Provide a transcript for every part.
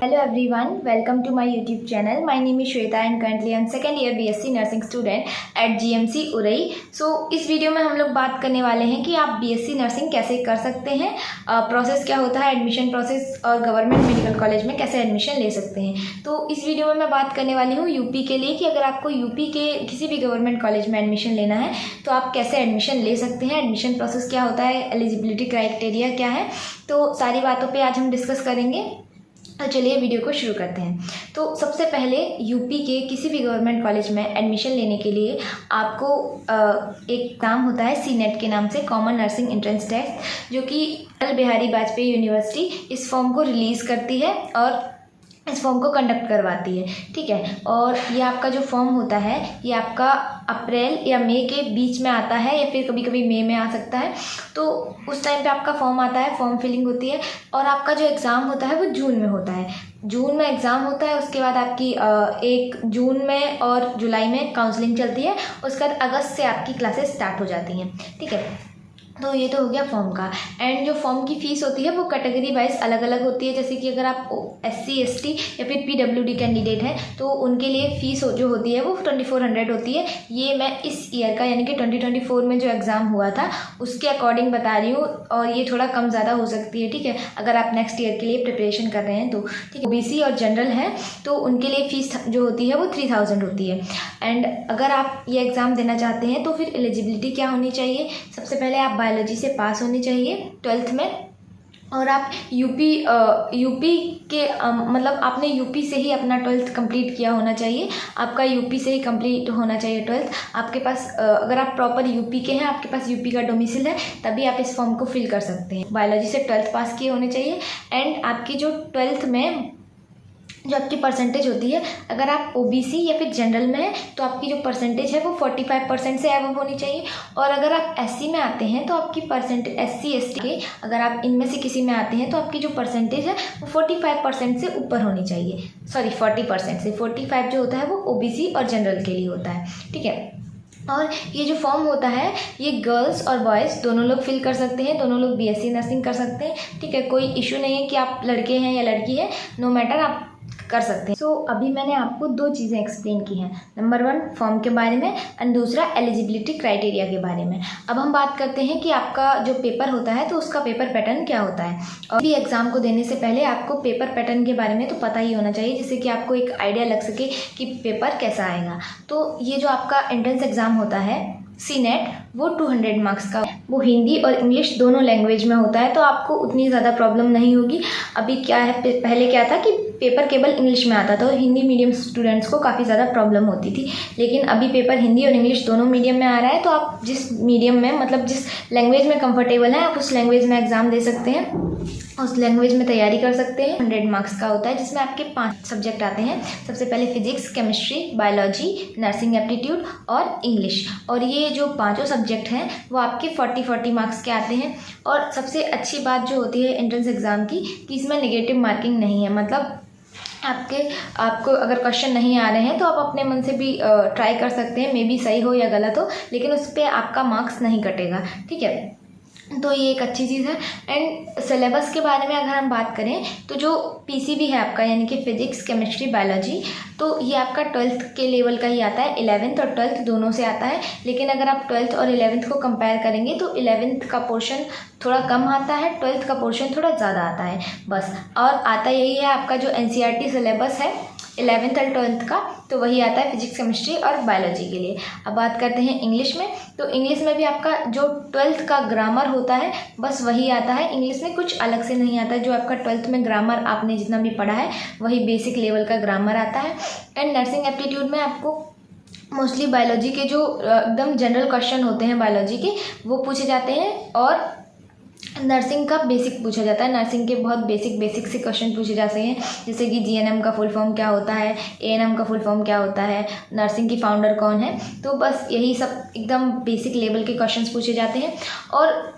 Hello everyone, welcome to my YouTube channel. My name is Shweta and currently I am second year BSc Nursing student at GMC Orai. So इस video में हम लोग बात करने वाले हैं कि आप BSc नर्सिंग कैसे कर सकते हैं, प्रोसेस क्या होता है एडमिशन प्रोसेस और गवर्नमेंट मेडिकल कॉलेज में कैसे एडमिशन ले सकते हैं. तो इस वीडियो में मैं बात करने वाली हूँ यूपी के लिए कि अगर आपको यूपी के किसी भी गवर्नमेंट कॉलेज में एडमिशन लेना है तो आप कैसे एडमिशन ले सकते हैं, एडमिशन प्रोसेस क्या होता है, एलिजिबिलिटी क्राइटेरिया क्या है. तो सारी बातों पे आज हम डिस्कस करेंगे. तो चलिए वीडियो को शुरू करते हैं. तो सबसे पहले यूपी के किसी भी गवर्नमेंट कॉलेज में एडमिशन लेने के लिए आपको एक काम होता है सीनेट के नाम से, कॉमन नर्सिंग एंट्रेंस टेस्ट, जो कि अटल बिहारी वाजपेयी यूनिवर्सिटी इस फॉर्म को रिलीज़ करती है और इस फॉर्म को कंडक्ट करवाती है. ठीक है. और ये आपका जो फॉर्म होता है ये आपका अप्रैल या मई के बीच में आता है या फिर कभी कभी मई में आ सकता है. तो उस टाइम पे आपका फॉर्म आता है, फॉर्म फिलिंग होती है और आपका जो एग्ज़ाम होता है वो जून में होता है. जून में एग्ज़ाम होता है, उसके बाद आपकी एक जून में और जुलाई में काउंसलिंग चलती है, उसके बाद अगस्त से आपकी क्लासेस स्टार्ट हो जाती हैं. ठीक है. तो ये तो हो गया फॉर्म का. एंड जो फॉर्म की फ़ीस होती है वो कैटेगरी वाइज अलग अलग होती है. जैसे कि अगर आप SC ST या फिर PWD कैंडिडेट हैं तो उनके लिए फ़ीस जो होती है वो 2400 होती है. ये मैं इस ईयर का यानी कि 2024 में जो एग्ज़ाम हुआ था उसके अकॉर्डिंग बता रही हूँ और ये थोड़ा कम ज़्यादा हो सकती है. ठीक है. अगर आप नेक्स्ट ईयर के लिए प्रिपरेशन कर रहे हैं तो. ठीक है. OBC और जनरल हैं तो उनके लिए फ़ीस जो होती है वो 3000 होती है. एंड अगर आप ये एग्ज़ाम देना चाहते हैं तो फिर एलिजिबिलिटी क्या होनी चाहिए. सबसे पहले आप बायोलॉजी से पास होनी चाहिए 12th में और आप यूपी के मतलब आपने यूपी से ही अपना 12th कंप्लीट किया होना चाहिए. आपका यूपी से ही कंप्लीट होना चाहिए 12th. आपके पास अगर आप प्रॉपर यूपी के हैं, आपके पास यूपी का डोमिसाइल है, तभी आप इस फॉर्म को फिल कर सकते हैं. बायोलॉजी से 12th पास किए होने चाहिए. एंड आपकी जो 12th में जो आपकी परसेंटेज होती है, अगर आप OBC या फिर जनरल में हैं तो आपकी जो परसेंटेज है वो 45% से एबव होनी चाहिए. और अगर आप SC में आते हैं तो आपकी परसेंटेज SC ST के अगर आप इनमें से किसी में आते हैं तो आपकी जो परसेंटेज है वो 45% से ऊपर होनी चाहिए. सॉरी 40% से. 45 जो होता है वो OBC और जनरल के लिए होता है. ठीक है. और ये जो फॉर्म होता है ये गर्ल्स और बॉयज़ दोनों लोग फिल कर सकते हैं, दोनों लोग BSc नर्सिंग कर सकते हैं. ठीक है. कोई इशू नहीं है कि आप लड़के हैं या लड़की है, नो मैटर, आप कर सकते हैं. सो अभी मैंने आपको दो चीज़ें एक्सप्लेन की हैं. नंबर 1 फॉर्म के बारे में एंड दूसरा एलिजिबिलिटी क्राइटेरिया के बारे में. अब हम बात करते हैं कि आपका जो पेपर होता है तो उसका पेपर पैटर्न क्या होता है. और भी एग्ज़ाम को देने से पहले आपको पेपर पैटर्न के बारे में तो पता ही होना चाहिए, जिससे कि आपको एक आइडिया लग सके कि पेपर कैसा आएगा. तो ये जो आपका एंट्रेंस एग्ज़ाम होता है सीनेट वो 200 मार्क्स का, वो हिंदी और इंग्लिश दोनों लैंग्वेज में होता है. तो आपको उतनी ज़्यादा प्रॉब्लम नहीं होगी. अभी क्या है, पहले क्या था कि पेपर केवल इंग्लिश में आता था और हिंदी मीडियम स्टूडेंट्स को काफ़ी ज़्यादा प्रॉब्लम होती थी. लेकिन अभी पेपर हिंदी और इंग्लिश दोनों मीडियम में आ रहा है. तो आप जिस मीडियम में मतलब जिस लैंग्वेज में कंफर्टेबल हैं आप उस लैंग्वेज में एग्ज़ाम दे सकते हैं, उस लैंग्वेज में तैयारी कर सकते हैं. 100 मार्क्स का होता है जिसमें आपके 5 सब्जेक्ट आते हैं. सबसे पहले physics, chemistry, biology, nursing aptitude और इंग्लिश. और ये जो पांचों सब्जेक्ट हैं वो आपके 40 मार्क्स के आते हैं. और सबसे अच्छी बात जो होती है एंट्रेंस एग्ज़ाम की कि इसमें नेगेटिव मार्किंग नहीं है. मतलब आपको अगर क्वेश्चन नहीं आ रहे हैं तो आप अपने मन से भी ट्राई कर सकते हैं, मे बी सही हो या गलत हो, लेकिन उस पर आपका मार्क्स नहीं कटेगा. ठीक है. तो ये एक अच्छी चीज़ है. एंड सिलेबस के बारे में अगर हम बात करें तो जो PCB है आपका यानी कि फिजिक्स, केमिस्ट्री, बायोलॉजी, तो ये आपका 12th के लेवल का ही आता है. 11th और 12th दोनों से आता है. लेकिन अगर आप 12th और 11th को कंपेयर करेंगे तो 11th का पोर्शन थोड़ा कम आता है, 12th का पोर्शन थोड़ा ज़्यादा आता है बस. और आता यही है आपका जो NCERT सिलेबस है 11th और 12th का, तो वही आता है फिजिक्स, केमिस्ट्री और बायोलॉजी के लिए. अब बात करते हैं इंग्लिश में. तो इंग्लिश में भी आपका जो 12th का ग्रामर होता है बस वही आता है. इंग्लिश में कुछ अलग से नहीं आता है. जो आपका 12th में ग्रामर आपने जितना भी पढ़ा है वही बेसिक लेवल का ग्रामर आता है. एंड नर्सिंग एप्टीट्यूड में आपको मोस्टली बायोलॉजी के जो एकदम जनरल क्वेश्चन होते हैं बायोलॉजी के वो पूछे जाते हैं और नर्सिंग का बेसिक पूछा जाता है. नर्सिंग के बहुत बेसिक से क्वेश्चन पूछे जाते हैं, जैसे कि GNM का फुल फॉर्म क्या होता है, ANM का फुल फॉर्म क्या होता है, नर्सिंग की फाउंडर कौन है. तो बस यही सब एकदम बेसिक लेवल के क्वेश्चंस पूछे जाते हैं. और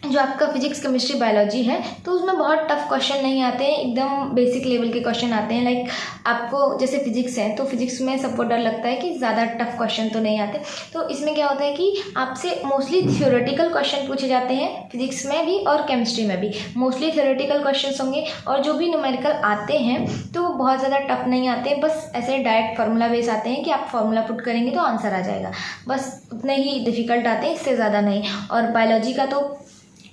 जो आपका फिजिक्स केमिस्ट्री बायोलॉजी है तो उसमें बहुत टफ क्वेश्चन नहीं आते हैं, एकदम बेसिक लेवल के क्वेश्चन आते हैं। लाइक आपको जैसे फिजिक्स है तो फिजिक्स में सबको डर लगता है कि ज़्यादा टफ क्वेश्चन तो नहीं आते, तो इसमें क्या होता है कि आपसे मोस्टली थ्योरेटिकल क्वेश्चन पूछे जाते हैं फिजिक्स में भी और केमिस्ट्री में भी मोस्टली थ्योरेटिकल क्वेश्चन होंगे, और जो भी न्यूमेरिकल आते हैं तो वो बहुत ज़्यादा टफ नहीं आते हैं, बस ऐसे डायरेक्ट फार्मूला बेस आते हैं कि आप फार्मूला पुट करेंगे तो आंसर आ जाएगा, बस उतने ही डिफ़िकल्ट आते हैं, इससे ज़्यादा नहीं। और बायोलॉजी का तो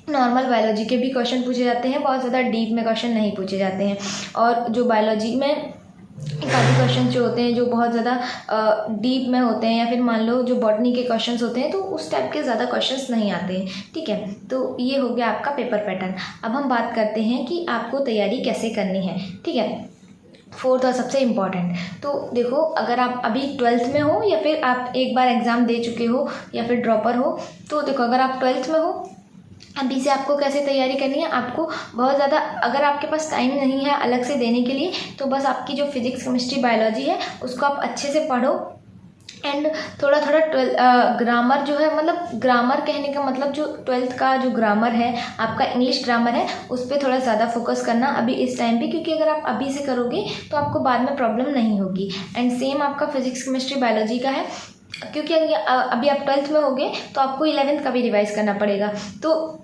नॉर्मल बायोलॉजी के भी क्वेश्चन पूछे जाते हैं, बहुत ज़्यादा डीप में क्वेश्चन नहीं पूछे जाते हैं। और जो बायोलॉजी में काफ़ी क्वेश्चन जो होते हैं जो बहुत ज़्यादा डीप में होते हैं, या फिर मान लो जो बॉटनी के क्वेश्चंस होते हैं तो उस टाइप के ज़्यादा क्वेश्चंस नहीं आते हैं। ठीक है, तो ये हो गया आपका पेपर पैटर्न। अब हम बात करते हैं कि आपको तैयारी कैसे करनी है। ठीक है, फोर्थ और सबसे इम्पॉर्टेंट, तो देखो अगर आप अभी 12th में हो या फिर आप एक बार एग्ज़ाम दे चुके हो या फिर ड्रॉपर हो, तो देखो अगर आप 12th में हो अभी से आपको कैसे तैयारी करनी है। आपको बहुत ज़्यादा, अगर आपके पास टाइम नहीं है अलग से देने के लिए, तो बस आपकी जो फिजिक्स केमिस्ट्री बायोलॉजी है उसको आप अच्छे से पढ़ो, एंड थोड़ा थोड़ा ग्रामर जो है, मतलब ग्रामर कहने का मतलब जो 12th का जो ग्रामर है आपका इंग्लिश ग्रामर है उस पर थोड़ा ज़्यादा फोकस करना अभी इस टाइम पे, क्योंकि अगर आप अभी से करोगे तो आपको बाद में प्रॉब्लम नहीं होगी। एंड सेम आपका फिजिक्स केमिस्ट्री बायोलॉजी का है, क्योंकि अभी आप 12th में होगे तो आपको 11th का भी रिवाइज करना पड़ेगा, तो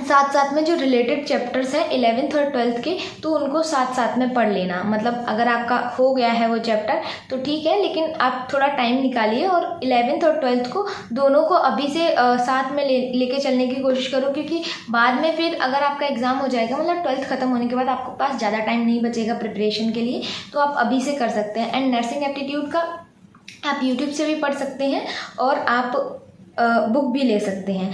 साथ साथ में जो रिलेटेड चैप्टर्स हैं 11th और 12th के तो उनको साथ साथ में पढ़ लेना। मतलब अगर आपका हो गया है वो चैप्टर तो ठीक है, लेकिन आप थोड़ा टाइम निकालिए और 11th और 12th को दोनों को अभी से साथ में लेके चलने की कोशिश करो, क्योंकि बाद में फिर अगर आपका एग्ज़ाम हो जाएगा, मतलब 12th ख़त्म होने के बाद आपके पास ज़्यादा टाइम नहीं बचेगा प्रिपरेशन के लिए, तो आप अभी से कर सकते हैं। एंड नर्सिंग एप्टीट्यूड का आप यूट्यूब से भी पढ़ सकते हैं और आप बुक भी ले सकते हैं।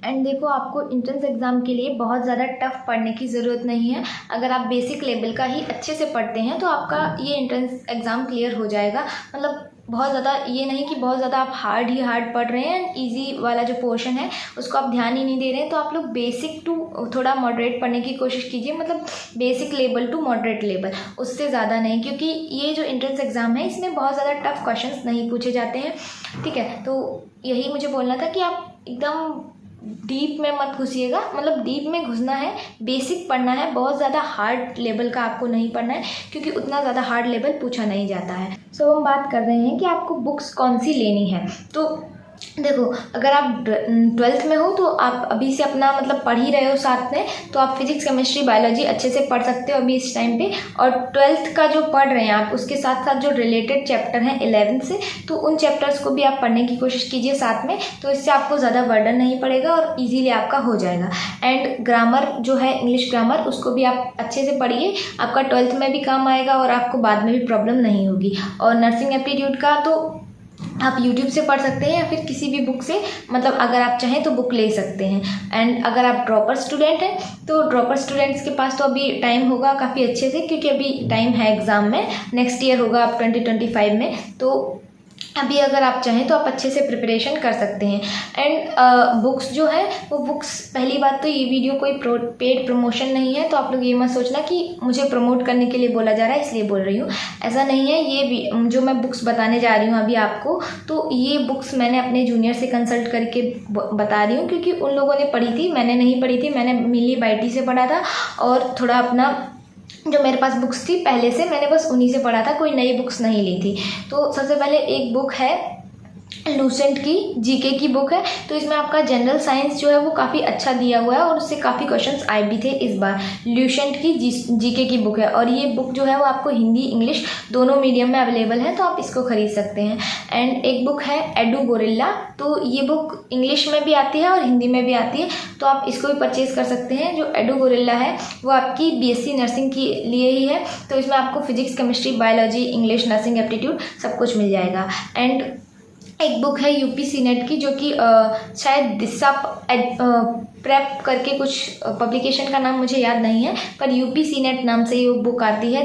एंड देखो आपको एंट्रेंस एग्ज़ाम के लिए बहुत ज़्यादा टफ पढ़ने की ज़रूरत नहीं है। अगर आप बेसिक लेवल का ही अच्छे से पढ़ते हैं तो आपका ये एंट्रेंस एग्ज़ाम क्लियर हो जाएगा। मतलब बहुत ज़्यादा ये नहीं कि बहुत ज़्यादा आप हार्ड पढ़ रहे हैं, इजी वाला जो पोर्शन है उसको आप ध्यान ही नहीं दे रहे हैं, तो आप लोग बेसिक टू थोड़ा मॉडरेट पढ़ने की कोशिश कीजिए, मतलब basic level to moderate level, उससे ज़्यादा नहीं, क्योंकि ये जो एंट्रेंस एग्ज़ाम है इसमें बहुत ज़्यादा टफ क्वेश्चंस नहीं पूछे जाते हैं। ठीक है, तो यही मुझे बोलना था कि आप एकदम डीप में मत घुसिएगा, मतलब डीप में घुसना है, बेसिक पढ़ना है, बहुत ज़्यादा हार्ड लेवल का आपको नहीं पढ़ना है, क्योंकि उतना ज़्यादा हार्ड लेवल पूछा नहीं जाता है। सो हम बात कर रहे हैं कि आपको बुक्स कौन सी लेनी है। तो देखो अगर आप 12th में हो तो आप अभी से अपना मतलब पढ़ ही रहे हो साथ में, तो आप फिजिक्स केमिस्ट्री बायोलॉजी अच्छे से पढ़ सकते हो अभी इस टाइम पे, और 12th का जो पढ़ रहे हैं आप उसके साथ साथ जो रिलेटेड चैप्टर हैं 11th से, तो उन चैप्टर्स को भी आप पढ़ने की कोशिश कीजिए साथ में, तो इससे आपको ज़्यादा बर्डन नहीं पड़ेगा और ईजीली आपका हो जाएगा। एंड ग्रामर जो है इंग्लिश ग्रामर उसको भी आप अच्छे से पढ़िए, आपका 12th में भी काम आएगा और आपको बाद में भी प्रॉब्लम नहीं होगी। और नर्सिंग एप्टीट्यूड का तो आप YouTube से पढ़ सकते हैं या फिर किसी भी बुक से, मतलब अगर आप चाहें तो बुक ले सकते हैं। एंड अगर आप ड्रॉपर स्टूडेंट हैं तो ड्रॉपर स्टूडेंट्स के पास तो अभी टाइम होगा काफ़ी अच्छे से, क्योंकि अभी टाइम है एग्ज़ाम में, नेक्स्ट ईयर होगा आप 2025 में, तो अभी अगर आप चाहें तो आप अच्छे से प्रिपरेशन कर सकते हैं। एंड बुक्स जो है वो बुक्स, पहली बात तो ये वीडियो कोई पेड प्रमोशन नहीं है, तो आप लोग ये मत सोचना कि मुझे प्रमोट करने के लिए बोला जा रहा है इसलिए बोल रही हूँ, ऐसा नहीं है। ये जो मैं बुक्स बताने जा रही हूँ अभी आपको, तो ये बुक्स मैंने अपने जूनियर से कंसल्ट करके बता रही हूँ, क्योंकि उन लोगों ने पढ़ी थी, मैंने नहीं पढ़ी थी, मैंने मिली बाइटी से पढ़ा था, और थोड़ा अपना जो मेरे पास बुक्स थी पहले से मैंने बस उन्हीं से पढ़ा था, कोई नई बुक्स नहीं ली थी। तो सबसे पहले एक बुक है लूसेंट की, जीके की बुक है, तो इसमें आपका जनरल साइंस जो है वो काफ़ी अच्छा दिया हुआ है और उससे काफ़ी क्वेश्चंस आए भी थे इस बार। लूसेंट की जीके की बुक है, और ये बुक जो है वो आपको हिंदी इंग्लिश दोनों मीडियम में अवेलेबल है, तो आप इसको खरीद सकते हैं। एंड एक बुक है एडू गोरिल्ला, तो ये बुक इंग्लिश में भी आती है और हिंदी में भी आती है, तो आप इसको भी परचेज़ कर सकते हैं। जो एडू गोरिल्ला है वो आपकी बीएससी नर्सिंग के लिए ही है, तो इसमें आपको physics chemistry biology English nursing aptitude सब कुछ मिल जाएगा। एंड एक बुक है यूपी सीनेट की, जो कि शायद दिशा प्रेप करके कुछ पब्लिकेशन का नाम मुझे याद नहीं है, पर यूपी सीनेट नाम से ये बुक आती है,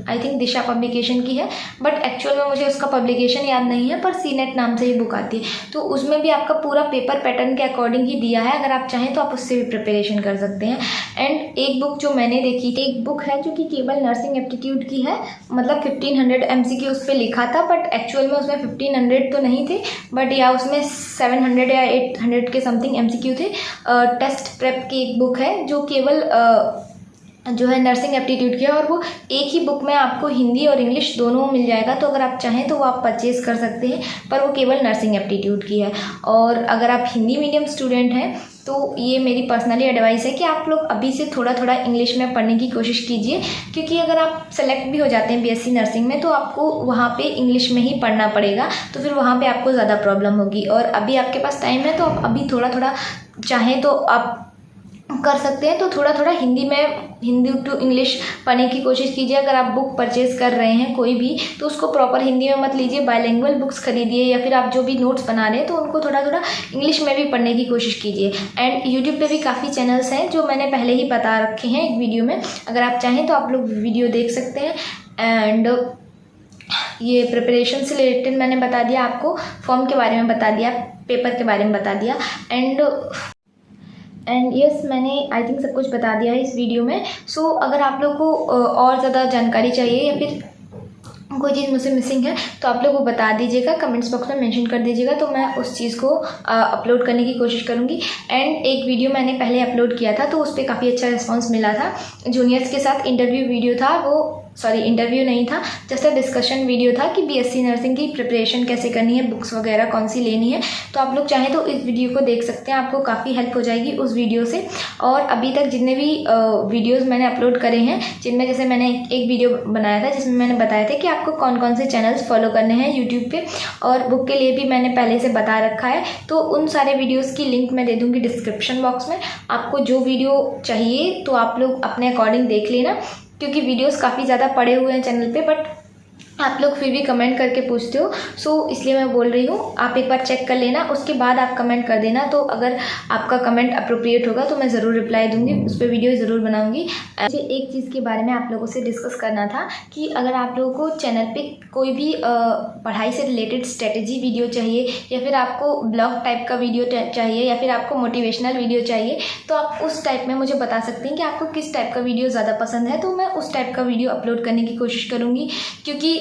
आई थिंक दिशा पब्लिकेशन की है, बट एक्चुअल में मुझे उसका पब्लिकेशन याद नहीं है, पर सीनेट नाम से ही बुक आती है। तो उसमें भी आपका पूरा पेपर पैटर्न के अकॉर्डिंग ही दिया है, अगर आप चाहें तो आप उससे भी प्रिपरेशन कर सकते हैं। एंड एक बुक जो मैंने देखी थी, एक बुक है जो कि केवल नर्सिंग एप्टीट्यूड की है, मतलब 1500 MCQ उस पर लिखा था, बट एक्चुअल में उसमें 1500 तो नहीं थे, बट या उसमें 700 या 800 के समथिंग MCQ थे। टेस्ट प्रेप की एक बुक है जो केवल जो है नर्सिंग एप्टीट्यूड की है, और वो एक ही बुक में आपको हिंदी और इंग्लिश दोनों मिल जाएगा। तो अगर आप चाहें तो वो आप परचेज़ कर सकते हैं, पर वो केवल नर्सिंग एप्टीट्यूड की है। और अगर आप हिंदी मीडियम स्टूडेंट हैं तो ये मेरी पर्सनली एडवाइस है कि आप लोग अभी से थोड़ा थोड़ा इंग्लिश में पढ़ने की कोशिश कीजिए, क्योंकि अगर आप सेलेक्ट भी हो जाते हैं BSc नर्सिंग में तो आपको वहाँ पे इंग्लिश में ही पढ़ना पड़ेगा, तो फिर वहाँ पे आपको ज़्यादा प्रॉब्लम होगी। और अभी आपके पास टाइम है तो आप अभी थोड़ा थोड़ा चाहें तो आप कर सकते हैं, तो थोड़ा थोड़ा हिंदी टू इंग्लिश पढ़ने की कोशिश कीजिए। अगर आप बुक परचेज़ कर रहे हैं कोई भी, तो उसको प्रॉपर हिंदी में मत लीजिए, बायलिंगुअल बुक्स खरीदिए, या फिर आप जो भी नोट्स बना रहे हैं तो उनको थोड़ा थोड़ा इंग्लिश में भी पढ़ने की कोशिश कीजिए। एंड यूट्यूब पे भी काफ़ी चैनल्स हैं जो मैंने पहले ही बता रखे हैं एक वीडियो में, अगर आप चाहें तो आप लोग वीडियो देख सकते हैं। एंड ये प्रिपरेशन से रिलेटेड मैंने बता दिया, आपको फॉर्म के बारे में बता दिया, पेपर के बारे में बता दिया, एंड यस मैंने आई थिंक सब कुछ बता दिया है इस वीडियो में। सो अगर आप लोग को और ज़्यादा जानकारी चाहिए या फिर कोई चीज़ मुझसे मिसिंग है तो आप लोग वो बता दीजिएगा, कमेंट्स बॉक्स में मेंशन कर दीजिएगा, तो मैं उस चीज़ को अपलोड करने की कोशिश करूँगी। एंड एक वीडियो मैंने पहले अपलोड किया था तो उस पर काफ़ी अच्छा रिस्पांस मिला था। जूनियर्स के साथ इंटरव्यू वीडियो था वो, सॉरी इंटरव्यू नहीं था, जस्ट डिस्कशन वीडियो था कि BSc नर्सिंग की प्रिपरेशन कैसे करनी है, बुक्स वगैरह कौन सी लेनी है। तो आप लोग चाहें तो इस वीडियो को देख सकते हैं, आपको काफ़ी हेल्प हो जाएगी उस वीडियो से। और अभी तक जितने भी वीडियोज़ मैंने अपलोड करे हैं, जिनमें जैसे मैंने एक वीडियो बनाया था जिसमें मैंने बताया था कि आपको कौन कौन से चैनल्स फॉलो करने हैं यूट्यूब पे, और बुक के लिए भी मैंने पहले से बता रखा है, तो उन सारे वीडियोज़ की लिंक मैं दे दूँगी डिस्क्रिप्शन बॉक्स में। आपको जो वीडियो चाहिए तो आप लोग अपने अकॉर्डिंग देख लेना, क्योंकि वीडियोस काफ़ी ज़्यादा पड़े हुए हैं चैनल पे, बट आप लोग फिर भी कमेंट करके पूछते हो, सो इसलिए मैं बोल रही हूँ आप एक बार चेक कर लेना, उसके बाद आप कमेंट कर देना। तो अगर आपका कमेंट अप्रोप्रिएट होगा तो मैं ज़रूर रिप्लाई दूंगी, उस पर वीडियो ज़रूर बनाऊंगी। मुझे एक चीज़ के बारे में आप लोगों से डिस्कस करना था कि अगर आप लोगों को चैनल पे कोई भी पढ़ाई से रिलेटेड स्ट्रेटेजी वीडियो चाहिए, या फिर आपको ब्लॉग टाइप का वीडियो चाहिए, या फिर आपको मोटिवेशनल वीडियो चाहिए, तो आप उस टाइप में मुझे बता सकते हैं कि आपको किस टाइप का वीडियो ज़्यादा पसंद है, तो मैं उस टाइप का वीडियो अपलोड करने की कोशिश करूँगी। क्योंकि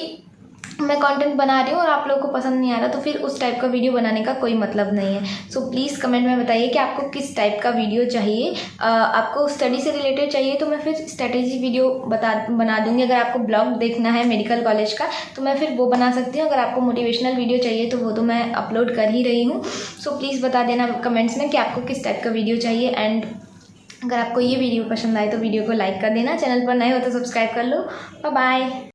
मैं कंटेंट बना रही हूँ और आप लोगों को पसंद नहीं आ रहा, तो फिर उस टाइप का वीडियो बनाने का कोई मतलब नहीं है। सो प्लीज़ कमेंट में बताइए कि आपको किस टाइप का वीडियो चाहिए। आपको स्टडी से रिलेटेड चाहिए तो मैं फिर स्ट्रेटेजी वीडियो बना दूँगी। अगर आपको ब्लॉग देखना है मेडिकल कॉलेज का तो मैं फिर वो बना सकती हूँ। अगर आपको मोटिवेशनल वीडियो चाहिए तो वो तो मैं अपलोड कर ही रही हूँ। सो प्लीज़ बता देना कमेंट्स में कि आपको किस टाइप का वीडियो चाहिए। एंड अगर आपको ये वीडियो पसंद आए तो वीडियो को लाइक कर देना, चैनल पर नए हो तो सब्सक्राइब कर लो। Bye bye.